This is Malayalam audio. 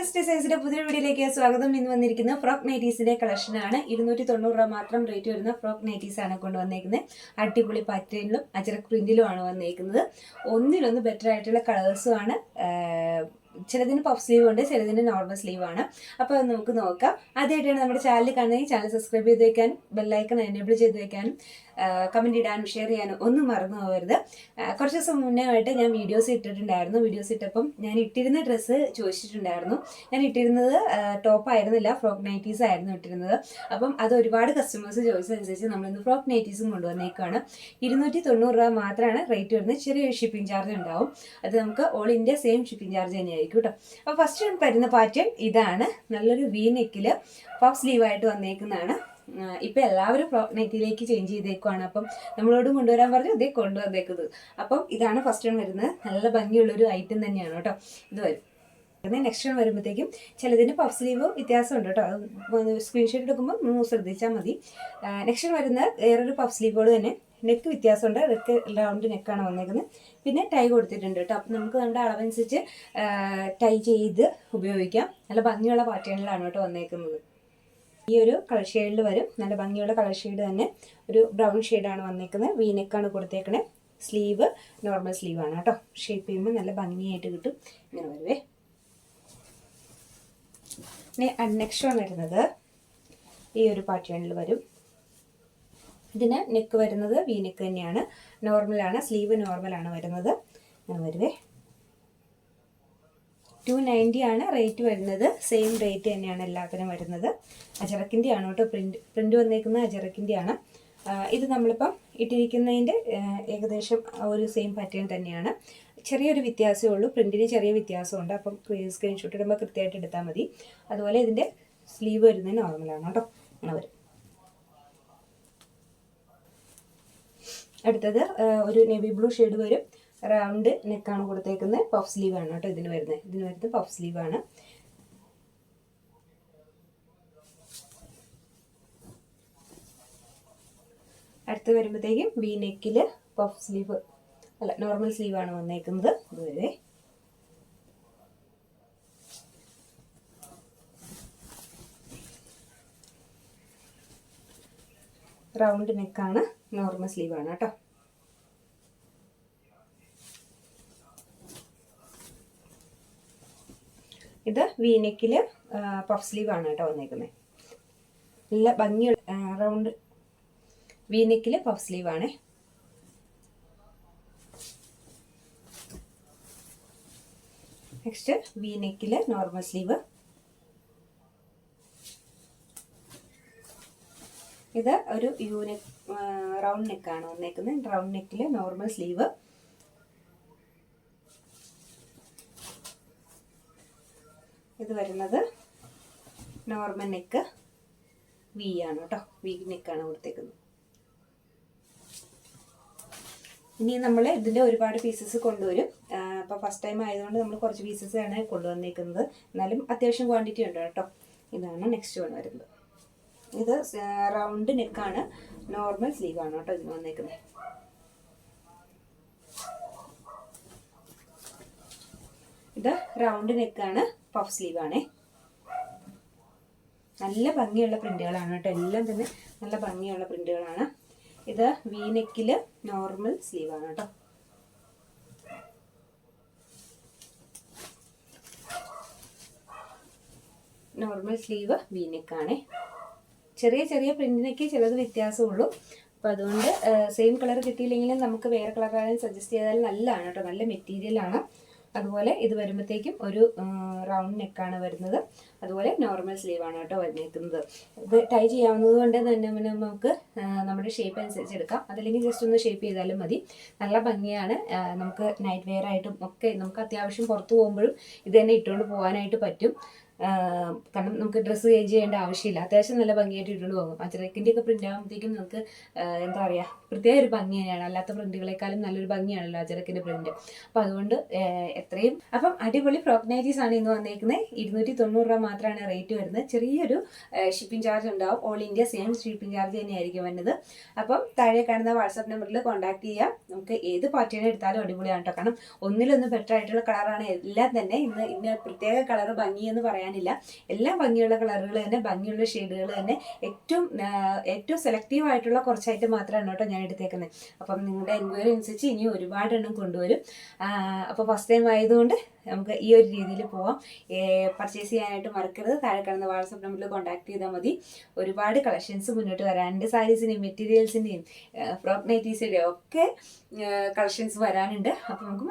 ലേറ്റസ്റ്റ് ഡിസൈൻസിന്റെ പുതിയ വീഡിയോയിലേക്ക് സ്വാഗതം. ഇന്ന് വന്നിരിക്കുന്ന ഫ്രോക്ക് നൈറ്റീസിന്റെ കളക്ഷൻ ആണ്. 290 രൂപ മാത്രം റേറ്റ് വരുന്ന ഫ്രോക്ക് നൈറ്റീസ് ആണ് കൊണ്ടുവന്നേക്കുന്നത്. അടിപൊളി പാറ്റേണിലും അജറക് പ്രിന്റിലും ആണ് വന്നേക്കുന്നത്. ഒന്നിനൊന്ന് ബെറ്റർ ആയിട്ടുള്ള കളേഴ്സും ആണ്. ചിലതിന് പഫ് സ്ലീവ് ഉണ്ട്, ചിലതിന് നോർമൽ സ്ലീവ് ആണ്. അപ്പോൾ അത് നമുക്ക് നോക്കാം. ആദ്യമായിട്ടാണ് നമ്മുടെ ചാനൽ കാണുന്നതെങ്കിൽ ചാനൽ സബ്സ്ക്രൈബ് ചെയ്ത് വെക്കാനും ബെല്ലൈക്കൺ എനേബിൾ ചെയ്ത് വെക്കാനും കമൻറ്റ് ഇടാനും ഷെയർ ചെയ്യാനും ഒന്നും മറന്നു പോകരുത്. കുറച്ച് ദിവസം മുന്നേ ആയിട്ട് ഞാൻ വീഡിയോസ് ഇട്ടിട്ടുണ്ടായിരുന്നു. വീഡിയോസ് ഇട്ടപ്പം ഞാൻ ഇട്ടിരുന്ന ഡ്രസ്സ് ചോദിച്ചിട്ടുണ്ടായിരുന്നു. ഞാൻ ഇട്ടിരുന്നത് ടോപ്പ് ആയിരുന്നില്ല, ഫ്രോക്ക് നൈറ്റീസ് ആയിരുന്നു ഇട്ടിരുന്നത്. അപ്പം അത് ഒരുപാട് കസ്റ്റമേഴ്സ് ചോദിച്ചതനുസരിച്ച് നമ്മളിന്ന് ഫ്രോക്ക് നൈറ്റീസും കൊണ്ടുവന്നേക്കാണ്. 290 രൂപ മാത്രമാണ് റേറ്റ് വരുന്നത്. ചെറിയൊരു ഷിപ്പിംഗ് ചാർജ് ഉണ്ടാവും. അത് നമുക്ക് all India same shipping charge തന്നെയായിരിക്കും കേട്ടോ. അപ്പോൾ ഫസ്റ്റ് വരുന്ന പാറ്റേൺ ഇതാണ്. നല്ലൊരു വി നെക്കിൽ പഫ് സ്ലീവായിട്ട് വന്നേക്കുന്നതാണ്. ഇപ്പം എല്ലാവരും ഫ്രോക്ക് നൈറ്റിയിലേക്ക് ചേഞ്ച് ചെയ്തേക്കുവാണ്. അപ്പം നമ്മളോടും കൊണ്ടുവരാൻ പറഞ്ഞു, ഇതേ കൊണ്ടുവന്നേക്കുന്നത്. അപ്പം ഇതാണ് ഫസ്റ്റ് വൺ വരുന്നത്. നല്ല ഭംഗിയുള്ളൊരു ഐറ്റം തന്നെയാണ് കേട്ടോ. ഇത് വരും. നെക്സ്റ്റ് വൺ വരുമ്പോഴത്തേക്കും ചിലതിന് പഫ് സ്ലീവ് വ്യത്യാസമുണ്ട് കേട്ടോ. അത് സ്ക്രീൻഷോട്ട് എടുക്കുമ്പോൾ ശ്രദ്ധിച്ചാൽ മതി. നെക്സ്റ്റ് വൺ വരുന്നത് വേറൊരു പഫ് സ്ലീവോട് തന്നെ നെക്ക് വ്യത്യാസമുണ്ട്. നെക്ക് റൗണ്ട് നെക്കാണ് വന്നേക്കുന്നത്. പിന്നെ ടൈ കൊടുത്തിട്ടുണ്ട് കേട്ടോ. അപ്പം നമുക്ക് നമ്മുടെ അളവനുസരിച്ച് ടൈ ചെയ്ത് ഉപയോഗിക്കാം. നല്ല ഭംഗിയുള്ള പാറ്റേണിലാണ് കേട്ടോ വന്നേക്കുന്നത്. ഈ ഒരു കളർ ഷെയ്ഡിൽ വരും. നല്ല ഭംഗിയുള്ള കളർ ഷെയ്ഡ് തന്നെ. ഒരു ബ്രൗൺ ഷെയ്ഡാണ് വന്നേക്കുന്നത്. വി നെക്കാണ് കൊടുത്തേക്കണേ. സ്ലീവ് നോർമൽ സ്ലീവാണ് കേട്ടോ. ഷേപ്പ് ചെയ്യുമ്പോൾ നല്ല ഭംഗിയായിട്ട് കിട്ടും. ഇങ്ങനെ വരുവേ. നെക്സ്റ്റ് വൺ വരുന്നത് ഈ ഒരു പാറ്റേണിൽ വരും. ഇതിന് നെക്ക് വരുന്നത് വി നെക്ക് തന്നെയാണ്. നോർമലാണ്, സ്ലീവ് നോർമലാണ് വരുന്നത്. അങ്ങനെ വരുവേ. 290 ആണ് റേറ്റ് വരുന്നത്. സെയിം റേറ്റ് തന്നെയാണ് എല്ലാത്തിനും വരുന്നത്. അജറക്കിൻ്റെ ആണ് കേട്ടോ. പ്രിന്റ് വന്നേക്കുന്നത് അജറക്കിൻ്റെ ആണ്. ഇത് നമ്മളിപ്പം ഇട്ടിരിക്കുന്നതിൻ്റെ ഏകദേശം ഒരു സെയിം പാറ്റേൺ തന്നെയാണ്. ചെറിയൊരു വ്യത്യാസമേ ഉള്ളൂ. പ്രിന്റിന് ചെറിയ വ്യത്യാസമുണ്ട്. അപ്പം സ്ക്രീൻഷോട്ട് ഇടുമ്പോൾ കൃത്യമായിട്ട് എടുത്താൽ മതി. അതുപോലെ ഇതിൻ്റെ സ്ലീവ് വരുന്നത് നോർമലാണ് കേട്ടോ. അങ്ങനെ വരും. അടുത്തത് ഒരു നേവി ബ്ലൂ ഷെയ്ഡ് വരും. റൗണ്ട് നെക്കാണ് കൊടുത്തേക്കുന്നത്. പഫ് സ്ലീവ് ആണ് കേട്ടോ ഇതിന് വരുന്നത് പഫ് സ്ലീവ് ആണ്. അടുത്ത് വരുമ്പോഴത്തേക്കും വി നെക്കിൽ പഫ് സ്ലീവ് അല്ല നോർമൽ സ്ലീവ് ആണ് വന്നേക്കുന്നത്. ഇതുവരെ റൗണ്ട് നെക്കാണ്, നോർമൽ സ്ലീവ് ആണ് കേട്ടോ. ഇത് വി നെക്കിൽ പഫ് സ്ലീവ് ആണ് കേട്ടോ വന്നേക്കുന്നത്. നല്ല ഭംഗിയുള്ള റൗണ്ട് വി നെക്കിൽ പഫ് സ്ലീവ് ആണ്. നെക്സ്റ്റ് വി നെക്കിൽ നോർമൽ സ്ലീവ്. ഇത് ഒരു റൗണ്ട് നെക്കാണ് വന്നേക്കുന്നത്. റൗണ്ട് നെക്കിൽ നോർമൽ സ്ലീവ്. ഇത് വരുന്നത് നോർമൽ നെക്ക് വി ആണ് കേട്ടോ. വി നെക്കാണ് കൊടുത്തേക്കുന്നത്. ഇനി നമ്മൾ ഇതിൻ്റെ ഒരുപാട് പീസസ് കൊണ്ടുവരും. അപ്പോൾ ഫസ്റ്റ് ടൈം ആയതുകൊണ്ട് നമ്മൾ കുറച്ച് പീസസ് ആണ് കൊണ്ടുവന്നേക്കുന്നത്. എന്നാലും അത്യാവശ്യം ക്വാണ്ടിറ്റി ഉണ്ട് കേട്ടോ. ഇതാണ് നെക്സ്റ്റ് വൺ വരുന്നത്. ഇത് റൗണ്ട് നെക്കാണ്, നോർമൽ സ്ലീവ് ആണ് കേട്ടോ ഇതിന് വന്നേക്കുന്നത്. ഇത് റൗണ്ട് നെക്കാണ്, പഫ് സ്ലീവ് ആണ്. നല്ല ഭംഗിയുള്ള പ്രിന്റുകളാണ് കേട്ടോ. എല്ലാം തന്നെ നല്ല ഭംഗിയുള്ള പ്രിന്റുകളാണ്. ഇത് വി നെക്കിൽ നോർമൽ സ്ലീവ് ആണ് കേട്ടോ. നോർമൽ സ്ലീവ് വി നെക്കാണ്. ചെറിയ ചെറിയ പ്രിന്റിനൊക്കെ ചിലത് വ്യത്യാസമുള്ളൂ. അപ്പോൾ അതുകൊണ്ട് സെയിം കളർ കിട്ടിയില്ലെങ്കിലും നമുക്ക് വേറെ കളറായാലും സജസ്റ്റ് ചെയ്താൽ നല്ലതാണ് കേട്ടോ. നല്ല മെറ്റീരിയലാണ്. അതുപോലെ ഇത് വരുമ്പോഴത്തേക്കും ഒരു റൗണ്ട് നെക്കാണ് വരുന്നത്. അതുപോലെ നോർമൽ സ്ലീവ് ആണ് കേട്ടോ വന്നേക്കുന്നത്. ഇത് ടൈ ചെയ്യാവുന്നത് കൊണ്ട് തന്നെ നമുക്ക് നമ്മുടെ ഷേപ്പ് അനുസരിച്ച് എടുക്കാം. അതല്ലെങ്കിൽ ജസ്റ്റ് ഒന്ന് ഷേപ്പ് ചെയ്താലും മതി. നല്ല ഭംഗിയാണ്. നമുക്ക് നൈറ്റ് വെയർ ആയിട്ടും ഒക്കെ നമുക്ക് അത്യാവശ്യം പുറത്ത് പോകുമ്പോഴും ഇത് തന്നെ ഇട്ടുകൊണ്ട് പോകാനായിട്ട് പറ്റും. കാരണം നമുക്ക് ഡ്രസ്സ് ചേഞ്ച് ചെയ്യേണ്ട ആവശ്യമില്ല. അത്യാവശ്യം നല്ല ഭംഗിയായിട്ട് ഇട്ടുകൊണ്ട് പോകും. അജറക്കിൻ്റെ ഒക്കെ പ്രിന്റ് ആകുമ്പോഴത്തേക്കും നമുക്ക് എന്താ പറയുക, പ്രത്യേക ഒരു ഭംഗി തന്നെയാണ്. അല്ലാത്ത പ്രിന്റുകളെക്കാളും നല്ലൊരു ഭംഗിയാണല്ലോ അജറക്കിൻ്റെ പ്രിന്റ്. അപ്പം അതുകൊണ്ട് എത്രയും അപ്പം അടിപൊളി ഫ്രോക്ക് നൈറ്റീസ് ആണ് ഇന്ന് വന്നേക്കുന്നത്. 290 മാത്രമാണ് റേറ്റ് വരുന്നത്. ചെറിയൊരു ഷിപ്പിംഗ് ചാർജ് ഉണ്ടാവും. All India same shipping charge തന്നെയായിരിക്കും വരുന്നത്. അപ്പം താഴെ കാണുന്ന വാട്സാപ്പ് നമ്പറിൽ കോൺടാക്ട് ചെയ്യാം. നമുക്ക് ഏത് പാറ്റേൺ എടുത്താലും അടിപൊളിയാണ് കേട്ടോ. കാരണം ഒന്നിലൊന്ന് ബെറ്റർ ആയിട്ടുള്ള കളറാണ് എല്ലാം തന്നെ. ഇന്ന് പ്രത്യേക കളർ ഭംഗിയെന്ന് പറയാനില്ല. എല്ലാം ഭംഗിയുള്ള കളറുകൾ തന്നെ, ഭംഗിയുള്ള ഷെയ്ഡുകൾ തന്നെ. ഏറ്റവും സെലക്റ്റീവ് ആയിട്ടുള്ള കുറച്ചായിട്ട് മാത്രമാണ് കേട്ടോ ഞാൻ എടുത്തേക്കുന്നത്. അപ്പം നിങ്ങളുടെ എൻക്വയറി അനുസരിച്ച് ഇനി ഒരുപാട് എണ്ണം കൊണ്ടുവരും. അപ്പോൾ ഫസ്റ്റ് ടൈം ആയതുകൊണ്ട് നമുക്ക് ഈ ഒരു രീതിയിൽ പോവാം. പർച്ചേസ് ചെയ്യാനായിട്ട് മറക്കരുത്. താഴെ കാണുന്ന വാട്സാപ്പ് നമ്പറിൽ കോൺടാക്ട് ചെയ്താൽ മതി. ഒരുപാട് കളക്ഷൻസ് മുന്നോട്ട് വരാനുണ്ട്. സാരീസിൻ്റെയും മെറ്റീരിയൽസിൻ്റെയും ഫ്രോക്ക് നൈറ്റീസിൻ്റെയും ഒക്കെ കളക്ഷൻസ് വരാനുണ്ട്. അപ്പോൾ നമുക്ക്